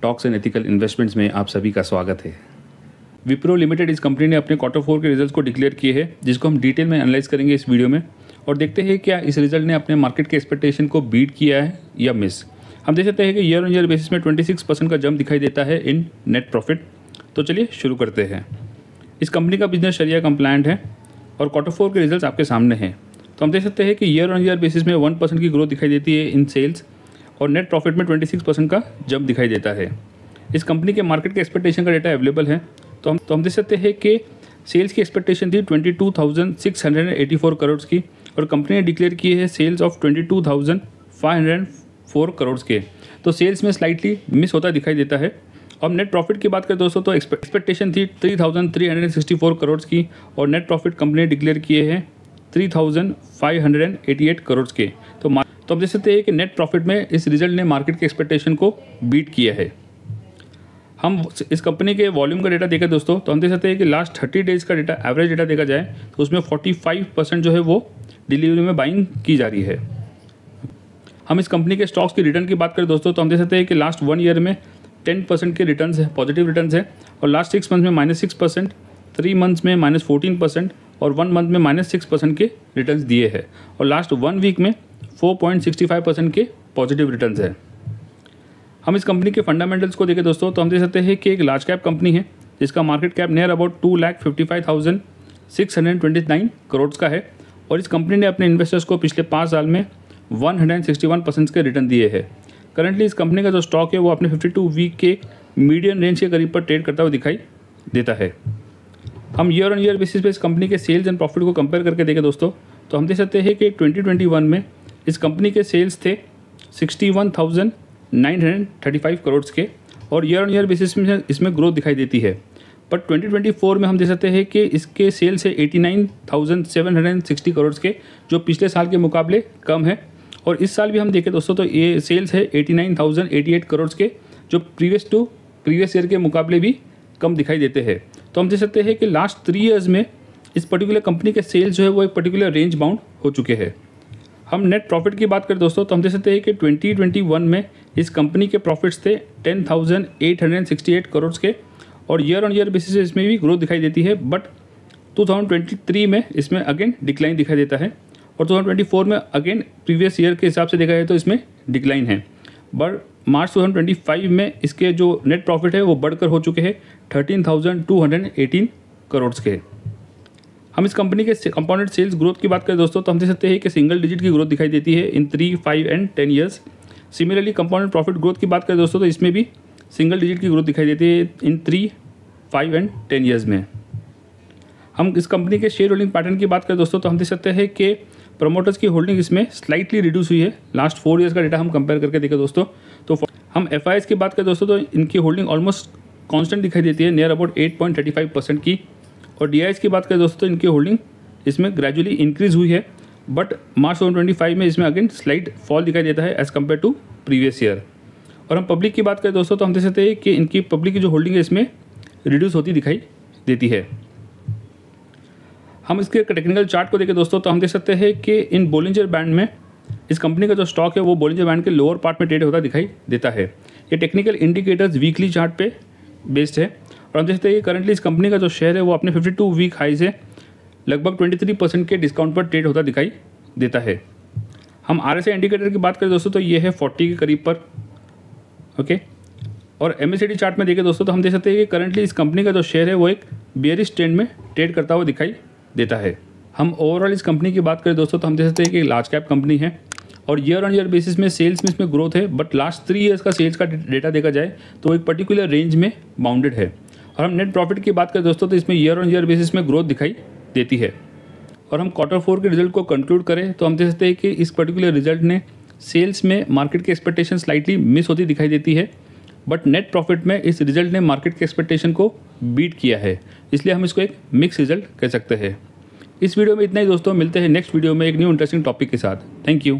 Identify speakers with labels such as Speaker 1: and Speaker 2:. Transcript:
Speaker 1: Talks and ethical investments में आप सभी का स्वागत है। विप्रो लिमिटेड इस कंपनी ने अपने Q4 के रिजल्ट्स को डिक्लेयर किए हैं, जिसको हम डिटेल में एनालाइज करेंगे इस वीडियो में और देखते हैं क्या इस रिजल्ट ने अपने मार्केट के एक्सपेक्टेशन को बीट किया है या मिस। हम देख सकते हैं कि ईयर ऑन ईयर बेसिस में 26% का जंप दिखाई देता है इन नेट प्रॉफिट। तो चलिए शुरू करते हैं। इस कंपनी का बिजनेस शरिया कंप्लायंट है और Q4 के रिजल्ट्स आपके सामने हैं। तो हम देख सकते हैं कि ईयर ऑन ईयर बेसिस में 1% की ग्रोथ दिखाई देती है इन सेल्स और नेट प्रॉफिट में 26% का जंप दिखाई देता है। इस कंपनी के मार्केट के एक्सपेक्टेशन का डेटा अवेलेबल है। तो हम देख सकते हैं कि सेल्स की एक्सपेक्टेशन थी 22,684 करोड़ की और कंपनी ने डिक्लेयर की है सेल्स ऑफ 22,504 करोड़ के। तो सेल्स में स्लाइटली मिस होता दिखाई देता है। अब नेट प्रॉफिट की बात करें दोस्तों तो एक्सपेक्टेशन थी 3,364 करोड़ की और नेट प्रॉफिट कंपनी ने डिक्लेयर किए हैं 3,588 करोड़ के। तो हम देख सकते हैं कि नेट प्रॉफिट में इस रिजल्ट ने मार्केट के एक्सपेक्टेशन को बीट किया है। हम इस कंपनी के वॉल्यूम का डेटा देखें दोस्तों तो हम देख सकते हैं कि लास्ट 30 डेज़ का डेटा एवरेज डेटा देखा जाए तो उसमें 45% जो है वो डिलीवरी में बाइंग की जा रही है। हम इस कंपनी के स्टॉक्स की रिटर्न की बात करें दोस्तों तो हम देख सकते हैं कि लास्ट 1 ईयर में 10% के रिटर्न्स है, पॉजिटिव रिटर्न्स है और लास्ट 6 मंथ में -6%, 3 मंथ्स में -14% और 1 मंथ में -6% के रिटर्न्स दिए हैं और लास्ट 1 वीक में 4.65% के पॉजिटिव रिटर्न्स है। हम इस कंपनी के फंडामेंटल्स को देखें दोस्तों तो हम देख सकते हैं कि एक लार्ज कैप कंपनी है जिसका market cap near about 2,55,629 crore का है और इस कंपनी ने अपने इन्वेस्टर्स को पिछले 5 साल में 161% के रिटर्न दिए हैं। करंटली इस कंपनी का जो स्टॉक है वो अपने 52 वीक के मीडियन रेंज के करीब पर ट्रेड करता हुआ दिखाई देता है। हम ईयर ऑन ईयर बेसिस पे इस कंपनी के सेल्स एंड प्रॉफिट को कंपेयर करके देखें दोस्तों तो हम देख सकते हैं कि 2021 में इस कंपनी के सेल्स थे 61,935 करोड़ के और ईयर ऑन ईयर बेसिस में इसमें ग्रोथ दिखाई देती है। बट 2024 में हम देख सकते हैं कि इसके सेल्स है 89,760 करोड़ के, जो पिछले साल के मुकाबले कम है और इस साल भी हम देखें दोस्तों तो ये सेल्स है 89,088 करोड़ के, जो प्रीवियस ईयर के मुकाबले भी कम दिखाई देते हैं। तो हम देख सकते हैं कि लास्ट 3 ईयर्स में इस पर्टिकुलर कंपनी के सेल्स जो है वो एक पर्टिकुलर रेंज बाउंड हो चुके हैं। हम नेट प्रॉफिट की बात करें दोस्तों तो हम देख सकते हैं कि 2021 में इस कंपनी के प्रॉफिट्स थे 10,868 करोड़ के और ईयर ऑन ईयर बेसिस इसमें भी ग्रोथ दिखाई देती है। बट 2023 में इसमें अगेन डिक्लाइन दिखाई देता है और 2024 में अगेन प्रीवियस ईयर के हिसाब से देखा जाए तो इसमें डिक्लाइन है। बट मार्च 2025 में इसके जो नेट प्रॉफिट है वो बढ़कर हो चुके हैं 13,218 करोड़ के। हम इस कंपनी के कंपाउंडेड सेल्स ग्रोथ की बात करें दोस्तों तो हम देख सकते हैं कि सिंगल डिजिट की ग्रोथ दिखाई देती है इन 3, 5 and 10 years. Similarly compounded profit growth की बात करें दोस्तों तो इसमें भी सिंगल डिजिट की ग्रोथ दिखाई देती है इन 3, 5 एंड 10 ईयर्स में। हम इस कंपनी के शेयर होल्डिंग पैटर्न की बात करें दोस्तों तो हम देख सकते हैं कि प्रमोटर्स की होल्डिंग इसमें स्लाइटली रिड्यूस हुई है। लास्ट 4 ईयर्स का डेटा हम कंपेयर करके देखें दोस्तों तो हम FIs की बात करें दोस्तों तो इनकी होल्डिंग ऑलमोस्ट कांस्टेंट दिखाई देती है नियर अबाउट 8.35% की और DIs की बात करें दोस्तों तो इनकी होल्डिंग इसमें ग्रेजुअली इंक्रीज हुई है। बट मार्च 2025 में इसमें अगेन स्लाइट फॉल दिखाई देता है as compared to previous year. और हम पब्लिक की बात करें दोस्तों तो हम देख सकते हैं कि इनकी पब्लिक की जो होल्डिंग है इसमें रिड्यूस होती दिखाई देती है। हम इसके टेक्निकल चार्ट को देखें दोस्तों तो हम देख सकते हैं कि इन बोलिंजर बैंड में इस कंपनी का जो स्टॉक है वो बोलिंजर बैंड के लोअर पार्ट में ट्रेड होता दिखाई देता है। ये टेक्निकल इंडिकेटर्स वीकली चार्ट पे बेस्ड है और हम देख सकते हैं कि करंटली इस कंपनी का जो शेयर है वो अपने 52 वीक हाई से लगभग 23% के डिस्काउंट पर ट्रेड होता दिखाई देता है। हम RSI इंडिकेटर की बात करें दोस्तों तो ये है 40 के करीब पर, ओके। और MACD चार्ट में देखें दोस्तों तो हम देख सकते हैं कि करंटली इस कंपनी का जो शेयर है वो एक बेयरिश ट्रेंड में ट्रेड करता हुआ दिखाई देता है। हम ओवरऑल इस कंपनी की बात करें दोस्तों तो हम देख सकते हैं कि लार्ज कैप कंपनी है और ईयर ऑन ईयर बेसिस में सेल्स में इसमें ग्रोथ है। बट लास्ट 3 ईयर्स का सेल्स का डेटा देखा जाए तो एक पर्टिकुलर रेंज में बाउंडेड है। और हम नेट प्रॉफिट की बात करें दोस्तों तो इसमें ईयर ऑन ईयर बेसिस में ग्रोथ दिखाई देती है। और हम Q4 के रिजल्ट को कंक्लूड करें तो हम देख सकते हैं कि इस पर्टिकुलर रिजल्ट ने सेल्स में मार्केट की एक्सपेक्टेशन स्लाइटली मिस होती दिखाई देती है। बट नेट प्रॉफिट में इस रिजल्ट ने मार्केट के एक्सपेक्टेशन को बीट किया है, इसलिए हम इसको एक मिक्स रिजल्ट कह सकते हैं। इस वीडियो में इतना ही दोस्तों, मिलते हैं नेक्स्ट वीडियो में एक न्यू इंटरेस्टिंग टॉपिक के साथ। Thank you.